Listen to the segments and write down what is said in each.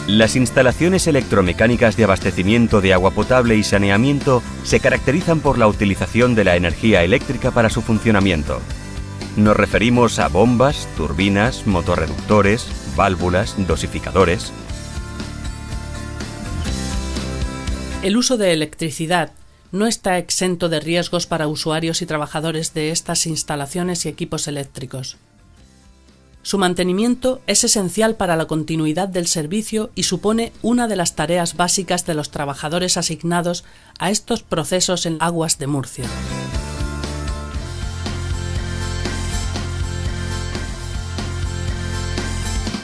Las instalaciones electromecánicas de abastecimiento de agua potable y saneamiento se caracterizan por la utilización de la energía eléctrica para su funcionamiento. Nos referimos a bombas, turbinas, motorreductores, válvulas, dosificadores. El uso de electricidad no está exento de riesgos para usuarios y trabajadores de estas instalaciones y equipos eléctricos. Su mantenimiento es esencial para la continuidad del servicio y supone una de las tareas básicas de los trabajadores asignados a estos procesos en Aguas de Murcia.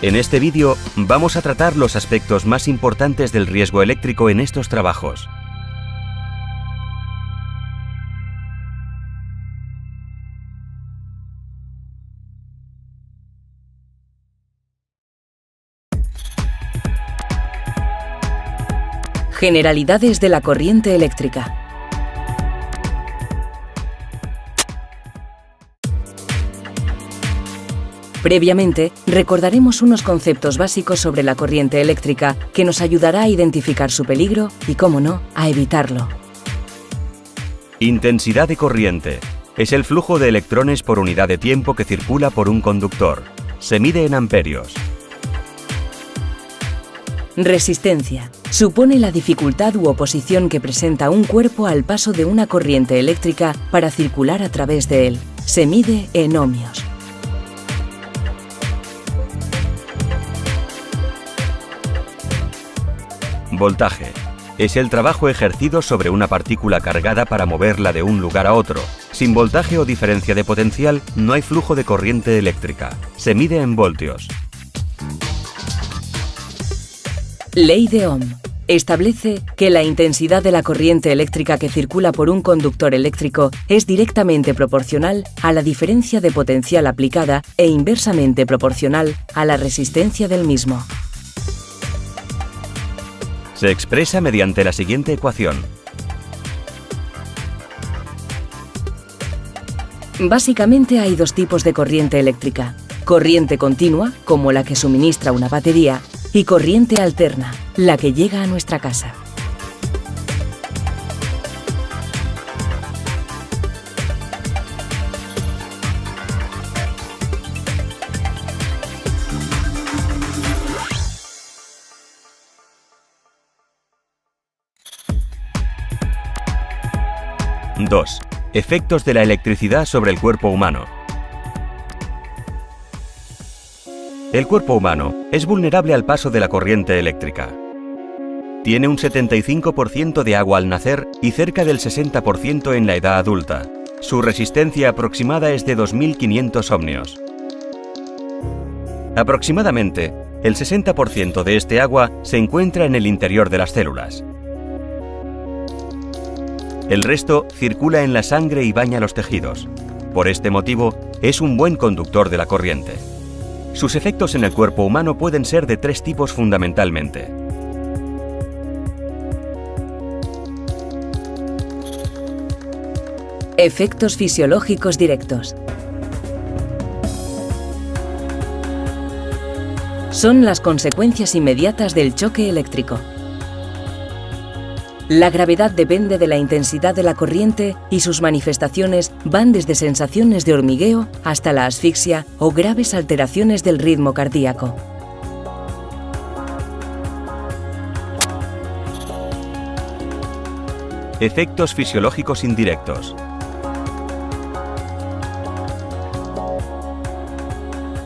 En este vídeo vamos a tratar los aspectos más importantes del riesgo eléctrico en estos trabajos. Generalidades de la corriente eléctrica. Previamente, recordaremos unos conceptos básicos sobre la corriente eléctrica que nos ayudará a identificar su peligro y, cómo no, a evitarlo. Intensidad de corriente. Es el flujo de electrones por unidad de tiempo que circula por un conductor. Se mide en amperios. Resistencia. Supone la dificultad u oposición que presenta un cuerpo al paso de una corriente eléctrica para circular a través de él. Se mide en ohmios. Voltaje. Es el trabajo ejercido sobre una partícula cargada para moverla de un lugar a otro. Sin voltaje o diferencia de potencial, no hay flujo de corriente eléctrica. Se mide en voltios. Ley de Ohm. Establece que la intensidad de la corriente eléctrica que circula por un conductor eléctrico es directamente proporcional a la diferencia de potencial aplicada e inversamente proporcional a la resistencia del mismo. Se expresa mediante la siguiente ecuación. Básicamente hay dos tipos de corriente eléctrica: corriente continua, como la que suministra una batería, y corriente alterna, la que llega a nuestra casa. Dos. Efectos de la electricidad sobre el cuerpo humano. El cuerpo humano es vulnerable al paso de la corriente eléctrica. Tiene un 75% de agua al nacer y cerca del 60% en la edad adulta. Su resistencia aproximada es de 2.500 ohmios. Aproximadamente, el 60% de este agua se encuentra en el interior de las células. El resto circula en la sangre y baña los tejidos. Por este motivo, es un buen conductor de la corriente. Sus efectos en el cuerpo humano pueden ser de tres tipos fundamentalmente. Efectos fisiológicos directos. Son las consecuencias inmediatas del choque eléctrico. La gravedad depende de la intensidad de la corriente y sus manifestaciones van desde sensaciones de hormigueo hasta la asfixia o graves alteraciones del ritmo cardíaco. Efectos fisiológicos indirectos.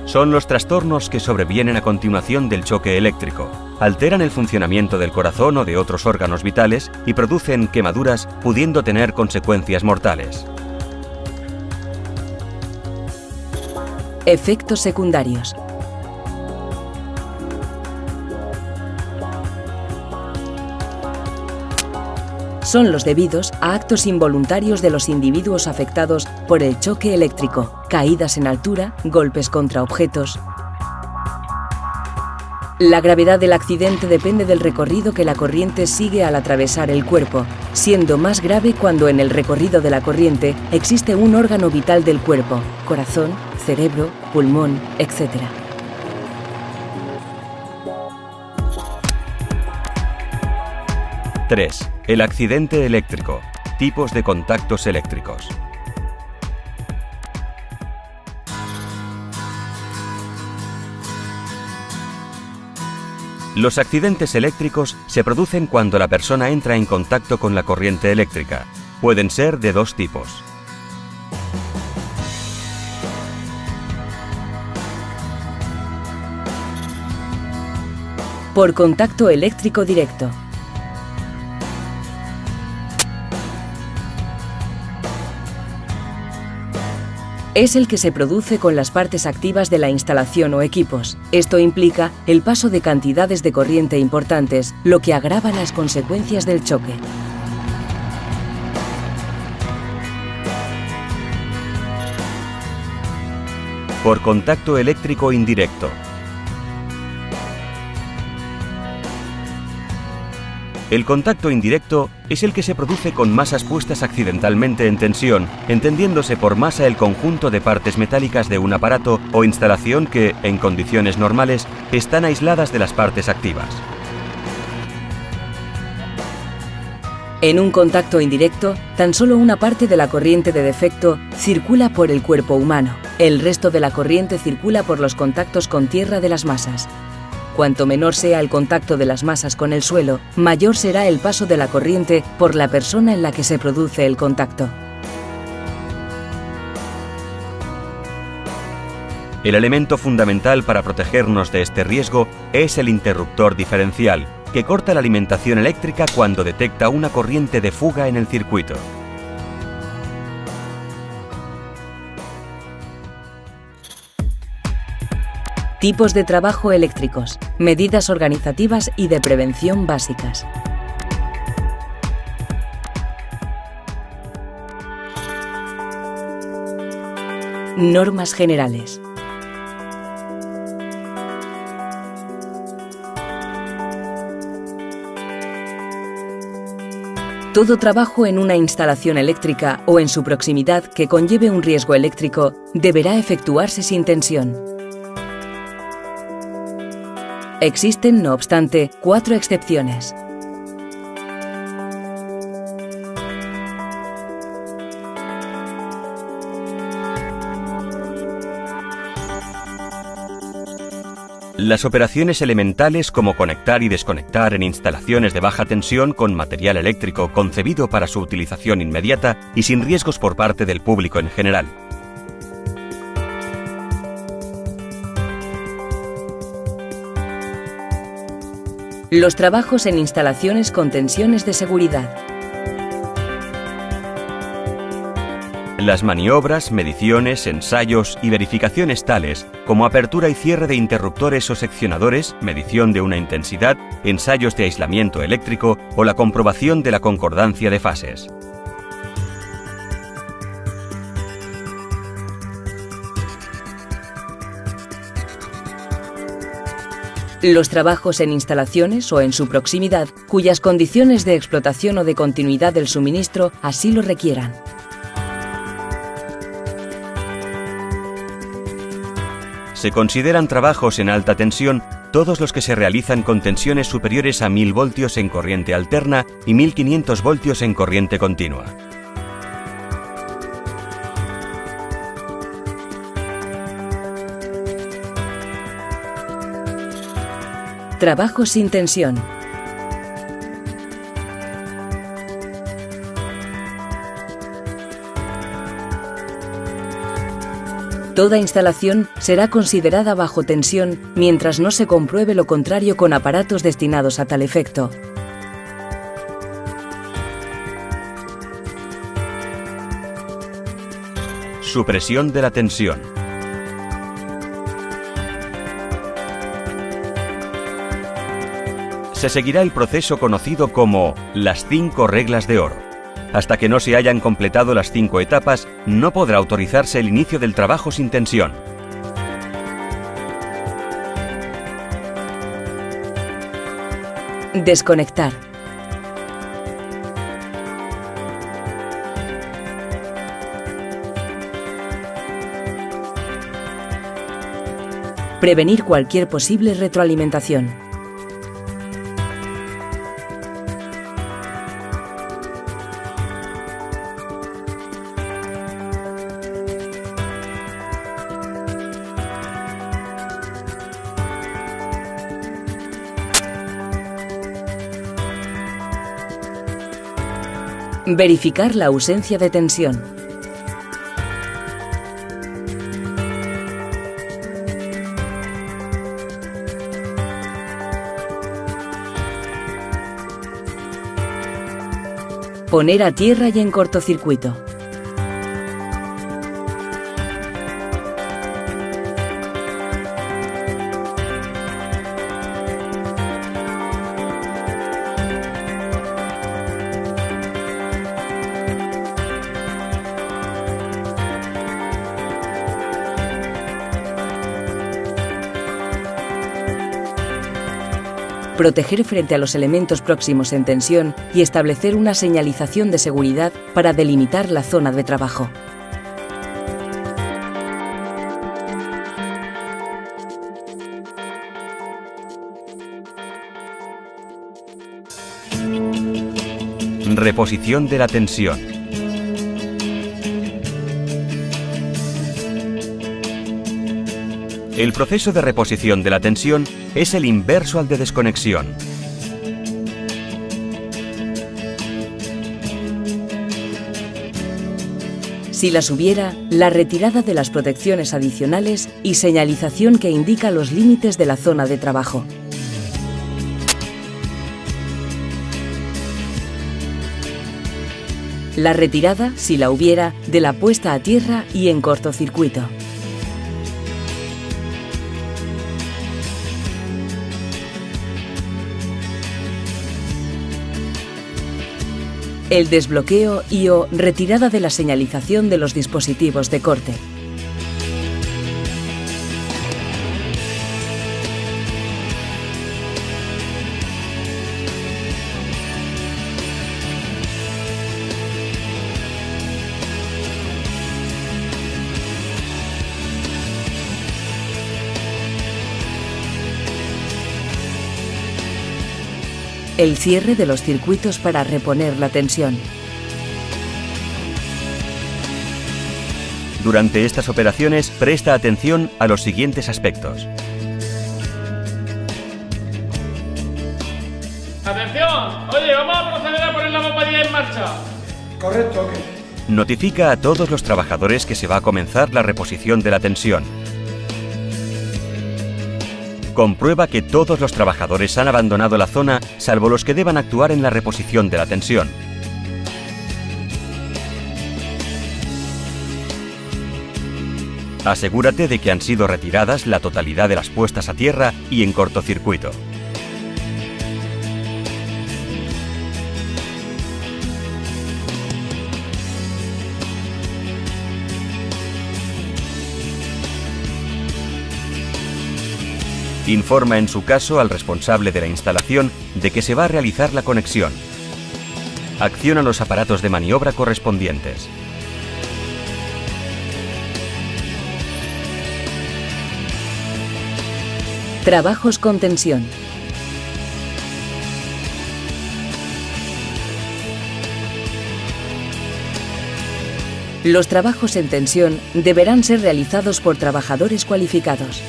Son los trastornos que sobrevienen a continuación del choque eléctrico. Alteran el funcionamiento del corazón o de otros órganos vitales y producen quemaduras, pudiendo tener consecuencias mortales. Efectos secundarios. Son los debidos a actos involuntarios de los individuos afectados por el choque eléctrico, caídas en altura, golpes contra objetos. La gravedad del accidente depende del recorrido que la corriente sigue al atravesar el cuerpo, siendo más grave cuando en el recorrido de la corriente existe un órgano vital del cuerpo, corazón, cerebro, pulmón, etc. 3. El accidente eléctrico. Tipos de contactos eléctricos. Los accidentes eléctricos se producen cuando la persona entra en contacto con la corriente eléctrica. Pueden ser de dos tipos. Por contacto eléctrico directo. Es el que se produce con las partes activas de la instalación o equipos. Esto implica el paso de cantidades de corriente importantes, lo que agrava las consecuencias del choque. Por contacto eléctrico indirecto. El contacto indirecto es el que se produce con masas puestas accidentalmente en tensión, entendiéndose por masa el conjunto de partes metálicas de un aparato o instalación que, en condiciones normales, están aisladas de las partes activas. En un contacto indirecto, tan solo una parte de la corriente de defecto circula por el cuerpo humano. El resto de la corriente circula por los contactos con tierra de las masas. Cuanto menor sea el contacto de las masas con el suelo, mayor será el paso de la corriente por la persona en la que se produce el contacto. El elemento fundamental para protegernos de este riesgo es el interruptor diferencial, que corta la alimentación eléctrica cuando detecta una corriente de fuga en el circuito. Tipos de trabajo eléctricos, medidas organizativas y de prevención básicas. Normas generales. Todo trabajo en una instalación eléctrica o en su proximidad que conlleve un riesgo eléctrico deberá efectuarse sin tensión. Existen, no obstante, 4 excepciones. Las operaciones elementales como conectar y desconectar en instalaciones de baja tensión con material eléctrico concebido para su utilización inmediata y sin riesgos por parte del público en general. Los trabajos en instalaciones con tensiones de seguridad. Las maniobras, mediciones, ensayos y verificaciones tales como apertura y cierre de interruptores o seccionadores, medición de una intensidad, ensayos de aislamiento eléctrico o la comprobación de la concordancia de fases. Los trabajos en instalaciones o en su proximidad, cuyas condiciones de explotación o de continuidad del suministro así lo requieran. Se consideran trabajos en alta tensión todos los que se realizan con tensiones superiores a 1000 voltios en corriente alterna y 1500 voltios en corriente continua. Trabajos sin tensión. Toda instalación será considerada bajo tensión mientras no se compruebe lo contrario con aparatos destinados a tal efecto. Supresión de la tensión. Se seguirá el proceso conocido como las 5 reglas de oro. Hasta que no se hayan completado las 5 etapas, no podrá autorizarse el inicio del trabajo sin tensión. Desconectar. Prevenir cualquier posible retroalimentación. Verificar la ausencia de tensión. Poner a tierra y en cortocircuito. Proteger frente a los elementos próximos en tensión y establecer una señalización de seguridad para delimitar la zona de trabajo. Reposición de la tensión. El proceso de reposición de la tensión es el inverso al de desconexión. Si las hubiera, la retirada de las protecciones adicionales y señalización que indica los límites de la zona de trabajo. La retirada, si la hubiera, de la puesta a tierra y en cortocircuito. El desbloqueo y/o retirada de la señalización de los dispositivos de corte. El cierre de los circuitos para reponer la tensión. Durante estas operaciones, presta atención a los siguientes aspectos. ¡Atención! Oye, vamos a proceder a poner la bombilla en marcha. Correcto, ok. Notifica a todos los trabajadores que se va a comenzar la reposición de la tensión. Comprueba que todos los trabajadores han abandonado la zona, salvo los que deban actuar en la reposición de la tensión. Asegúrate de que han sido retiradas la totalidad de las puestas a tierra y en cortocircuito. Informa en su caso al responsable de la instalación de que se va a realizar la conexión. Acciona los aparatos de maniobra correspondientes. Trabajos con tensión. Los trabajos en tensión deberán ser realizados por trabajadores cualificados.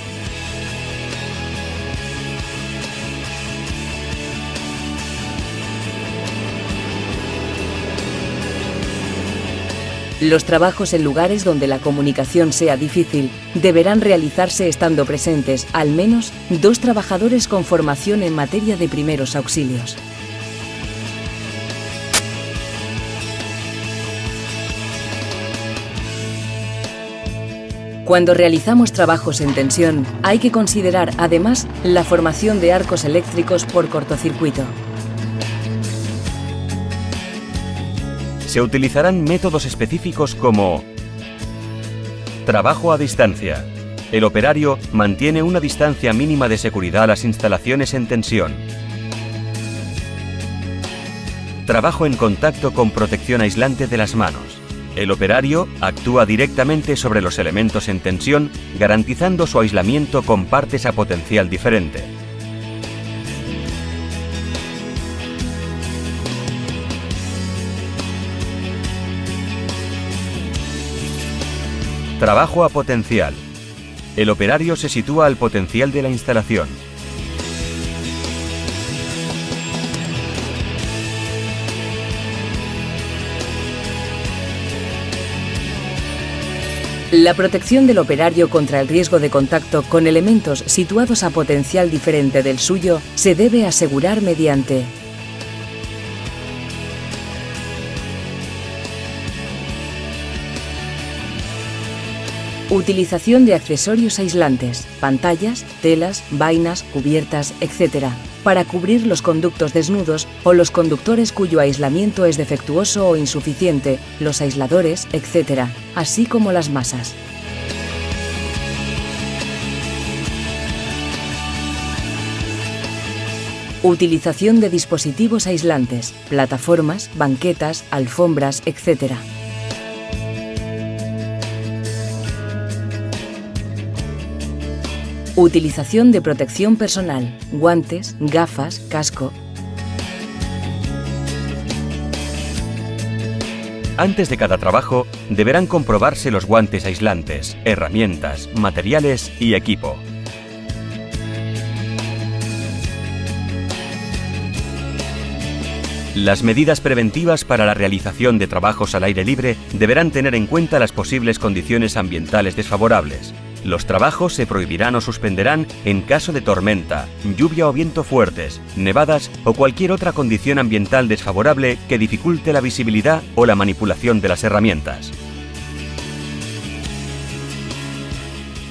Los trabajos en lugares donde la comunicación sea difícil deberán realizarse estando presentes al menos 2 trabajadores con formación en materia de primeros auxilios. Cuando realizamos trabajos en tensión, hay que considerar además la formación de arcos eléctricos por cortocircuito. Se utilizarán métodos específicos como trabajo a distancia. El operario mantiene una distancia mínima de seguridad a las instalaciones en tensión. Trabajo en contacto con protección aislante de las manos. El operario actúa directamente sobre los elementos en tensión, garantizando su aislamiento con partes a potencial diferente. Trabajo a potencial. El operario se sitúa al potencial de la instalación. La protección del operario contra el riesgo de contacto con elementos situados a potencial diferente del suyo se debe asegurar mediante utilización de accesorios aislantes, pantallas, telas, vainas, cubiertas, etc., para cubrir los conductos desnudos o los conductores cuyo aislamiento es defectuoso o insuficiente, los aisladores, etc., así como las masas. Utilización de dispositivos aislantes, plataformas, banquetas, alfombras, etc. Utilización de protección personal, guantes, gafas, casco. Antes de cada trabajo, deberán comprobarse los guantes aislantes, herramientas, materiales y equipo. Las medidas preventivas para la realización de trabajos al aire libre deberán tener en cuenta las posibles condiciones ambientales desfavorables. Los trabajos se prohibirán o suspenderán en caso de tormenta, lluvia o viento fuertes, nevadas o cualquier otra condición ambiental desfavorable que dificulte la visibilidad o la manipulación de las herramientas.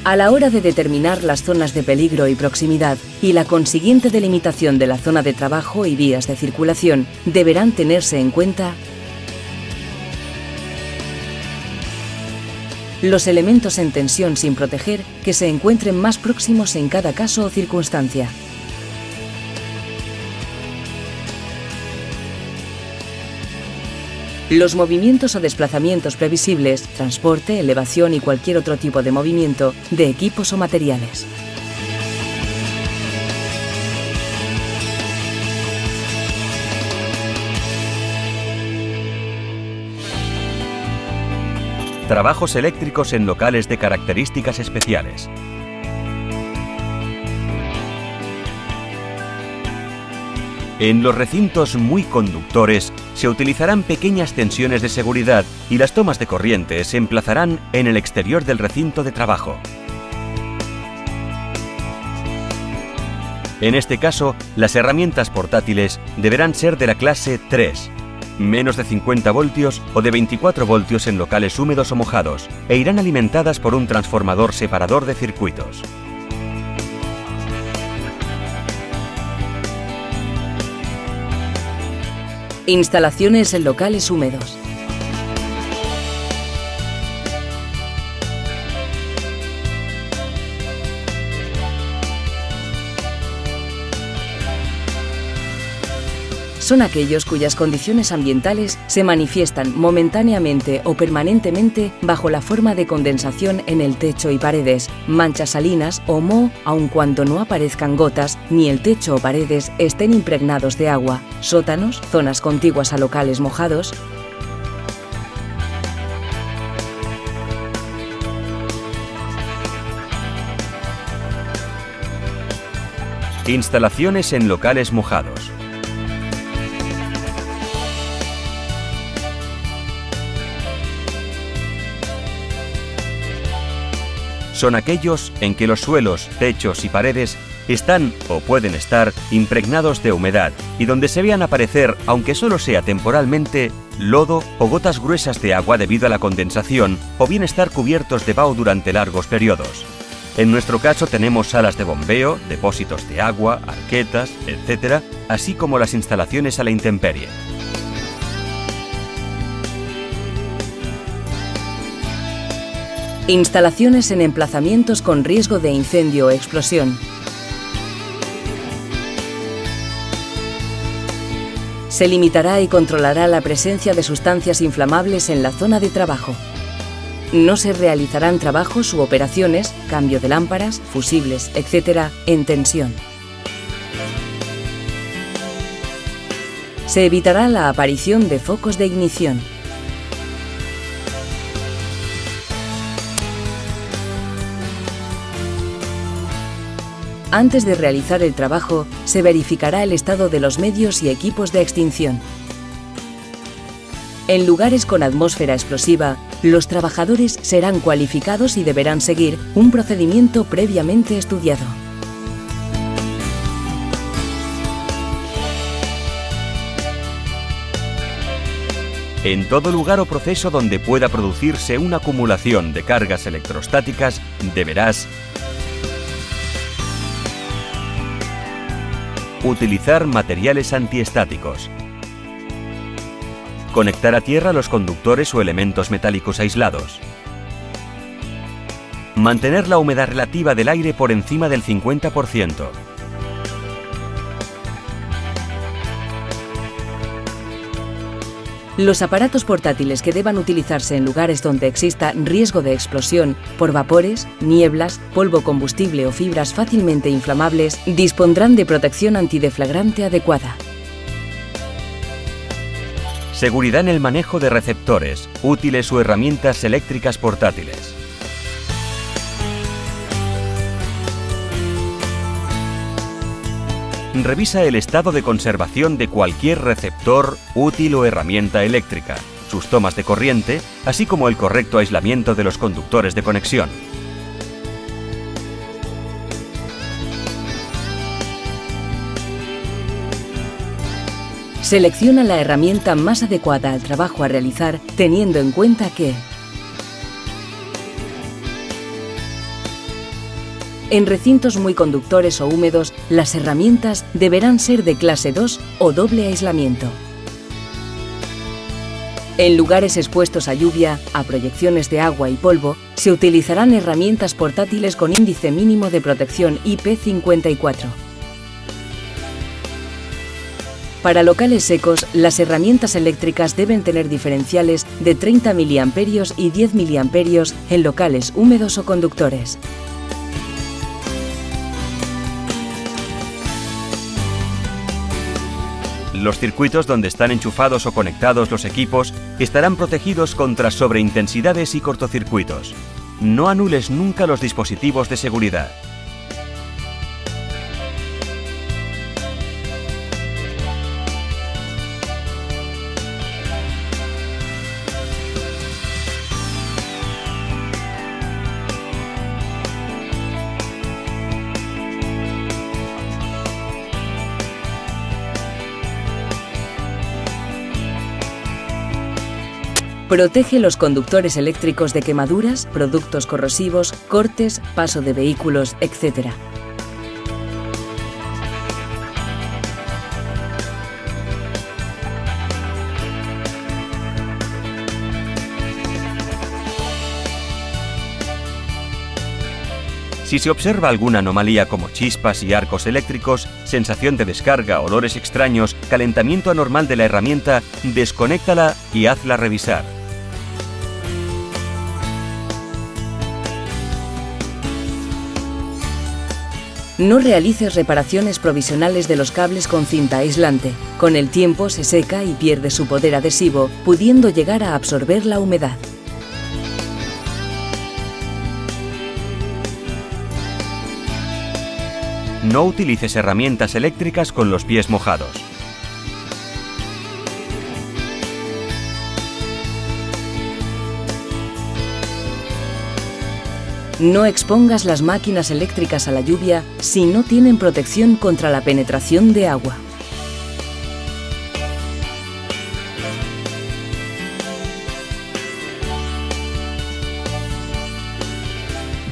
A la hora de determinar las zonas de peligro y proximidad y la consiguiente delimitación de la zona de trabajo y vías de circulación, deberán tenerse en cuenta los elementos en tensión sin proteger que se encuentren más próximos en cada caso o circunstancia. Los movimientos o desplazamientos previsibles, transporte, elevación y cualquier otro tipo de movimiento de equipos o materiales. Trabajos eléctricos en locales de características especiales. En los recintos muy conductores se utilizarán pequeñas tensiones de seguridad y las tomas de corriente se emplazarán en el exterior del recinto de trabajo. En este caso, las herramientas portátiles deberán ser de la clase 3, menos de 50 voltios o de 24 voltios en locales húmedos o mojados, e irán alimentadas por un transformador separador de circuitos. Instalaciones en locales húmedos. Son aquellos cuyas condiciones ambientales se manifiestan momentáneamente o permanentemente bajo la forma de condensación en el techo y paredes, manchas salinas o moho, aun cuando no aparezcan gotas ni el techo o paredes estén impregnados de agua, sótanos, zonas contiguas a locales mojados, Instalaciones en locales mojados. Son aquellos en que los suelos, techos y paredes están o pueden estar impregnados de humedad y donde se vean aparecer, aunque solo sea temporalmente, lodo o gotas gruesas de agua debido a la condensación o bien estar cubiertos de vaho durante largos periodos. En nuestro caso tenemos salas de bombeo, depósitos de agua, arquetas, etc., así como las instalaciones a la intemperie. Instalaciones en emplazamientos con riesgo de incendio o explosión. Se limitará y controlará la presencia de sustancias inflamables en la zona de trabajo. No se realizarán trabajos u operaciones, cambio de lámparas, fusibles, etc., en tensión. Se evitará la aparición de focos de ignición. Antes de realizar el trabajo, se verificará el estado de los medios y equipos de extinción. En lugares con atmósfera explosiva, los trabajadores serán cualificados y deberán seguir un procedimiento previamente estudiado. En todo lugar o proceso donde pueda producirse una acumulación de cargas electrostáticas, deberás utilizar materiales antiestáticos, conectar a tierra los conductores o elementos metálicos aislados, mantener la humedad relativa del aire por encima del 50%, Los aparatos portátiles que deban utilizarse en lugares donde exista riesgo de explosión por vapores, nieblas, polvo combustible o fibras fácilmente inflamables dispondrán de protección antideflagrante adecuada. Seguridad en el manejo de receptores, útiles o herramientas eléctricas portátiles. Revisa el estado de conservación de cualquier receptor, útil o herramienta eléctrica, sus tomas de corriente, así como el correcto aislamiento de los conductores de conexión. Selecciona la herramienta más adecuada al trabajo a realizar, teniendo en cuenta que en recintos muy conductores o húmedos, las herramientas deberán ser de clase 2 o doble aislamiento. En lugares expuestos a lluvia, a proyecciones de agua y polvo, se utilizarán herramientas portátiles con índice mínimo de protección IP54. Para locales secos, las herramientas eléctricas deben tener diferenciales de 30 mA y 10 mA en locales húmedos o conductores. Los circuitos donde están enchufados o conectados los equipos estarán protegidos contra sobreintensidades y cortocircuitos. No anules nunca los dispositivos de seguridad. Protege los conductores eléctricos de quemaduras, productos corrosivos, cortes, paso de vehículos, etc. Si se observa alguna anomalía como chispas y arcos eléctricos, sensación de descarga, olores extraños, calentamiento anormal de la herramienta, desconéctala y hazla revisar. No realices reparaciones provisionales de los cables con cinta aislante. Con el tiempo se seca y pierde su poder adhesivo, pudiendo llegar a absorber la humedad. No utilices herramientas eléctricas con los pies mojados. No expongas las máquinas eléctricas a la lluvia si no tienen protección contra la penetración de agua.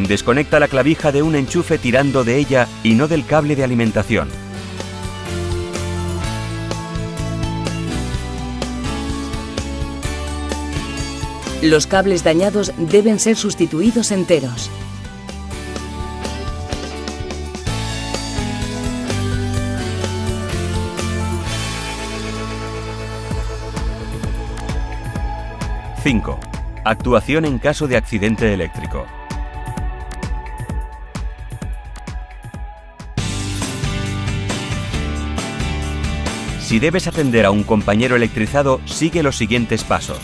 Desconecta la clavija de un enchufe tirando de ella y no del cable de alimentación. Los cables dañados deben ser sustituidos enteros. ¡5! Actuación en caso de accidente eléctrico. Si debes atender a un compañero electrizado, sigue los siguientes pasos.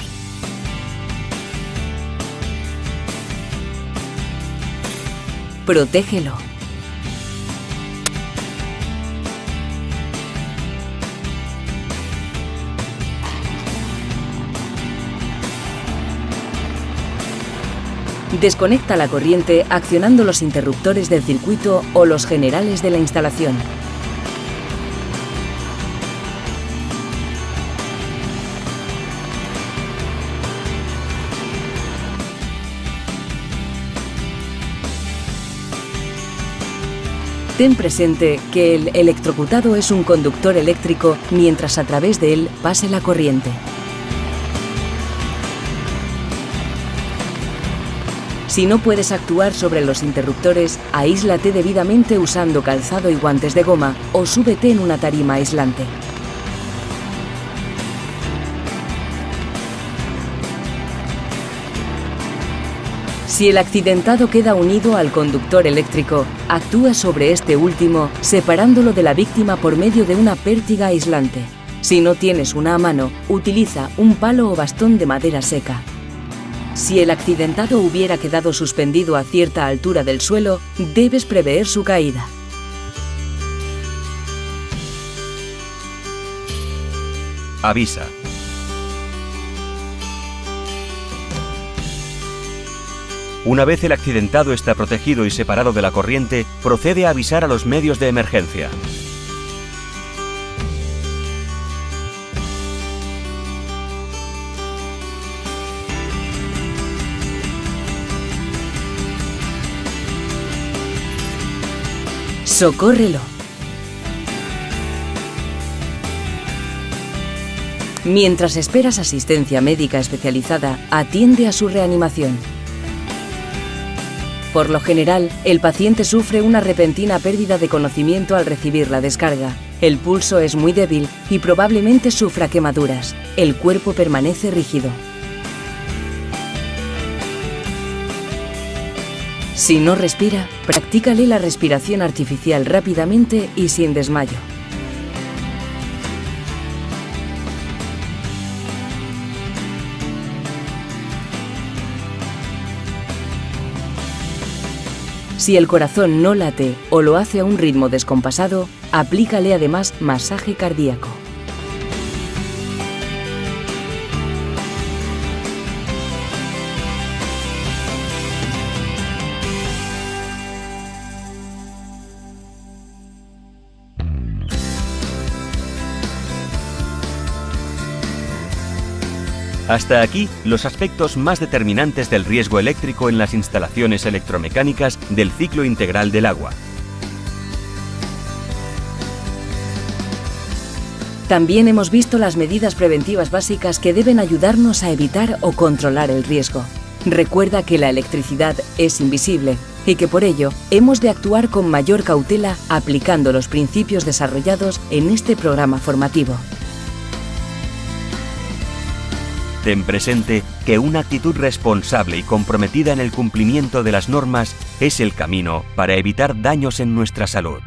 Protégelo. Desconecta la corriente accionando los interruptores del circuito o los generales de la instalación. Ten presente que el electrocutado es un conductor eléctrico mientras a través de él pase la corriente. Si no puedes actuar sobre los interruptores, aíslate debidamente usando calzado y guantes de goma o súbete en una tarima aislante. Si el accidentado queda unido al conductor eléctrico, actúa sobre este último separándolo de la víctima por medio de una pértiga aislante. Si no tienes una a mano, utiliza un palo o bastón de madera seca. Si el accidentado hubiera quedado suspendido a cierta altura del suelo, debes prever su caída. Avisa. Una vez el accidentado está protegido y separado de la corriente, procede a avisar a los medios de emergencia. Socórrelo. Mientras esperas asistencia médica especializada, atiende a su reanimación. Por lo general, el paciente sufre una repentina pérdida de conocimiento al recibir la descarga. El pulso es muy débil y probablemente sufra quemaduras. El cuerpo permanece rígido. Si no respira, practícale la respiración artificial rápidamente y sin desmayo. Si el corazón no late o lo hace a un ritmo descompasado, aplícale además masaje cardíaco. Hasta aquí los aspectos más determinantes del riesgo eléctrico en las instalaciones electromecánicas del ciclo integral del agua. También hemos visto las medidas preventivas básicas que deben ayudarnos a evitar o controlar el riesgo. Recuerda que la electricidad es invisible y que por ello hemos de actuar con mayor cautela aplicando los principios desarrollados en este programa formativo. Ten presente que una actitud responsable y comprometida en el cumplimiento de las normas es el camino para evitar daños en nuestra salud.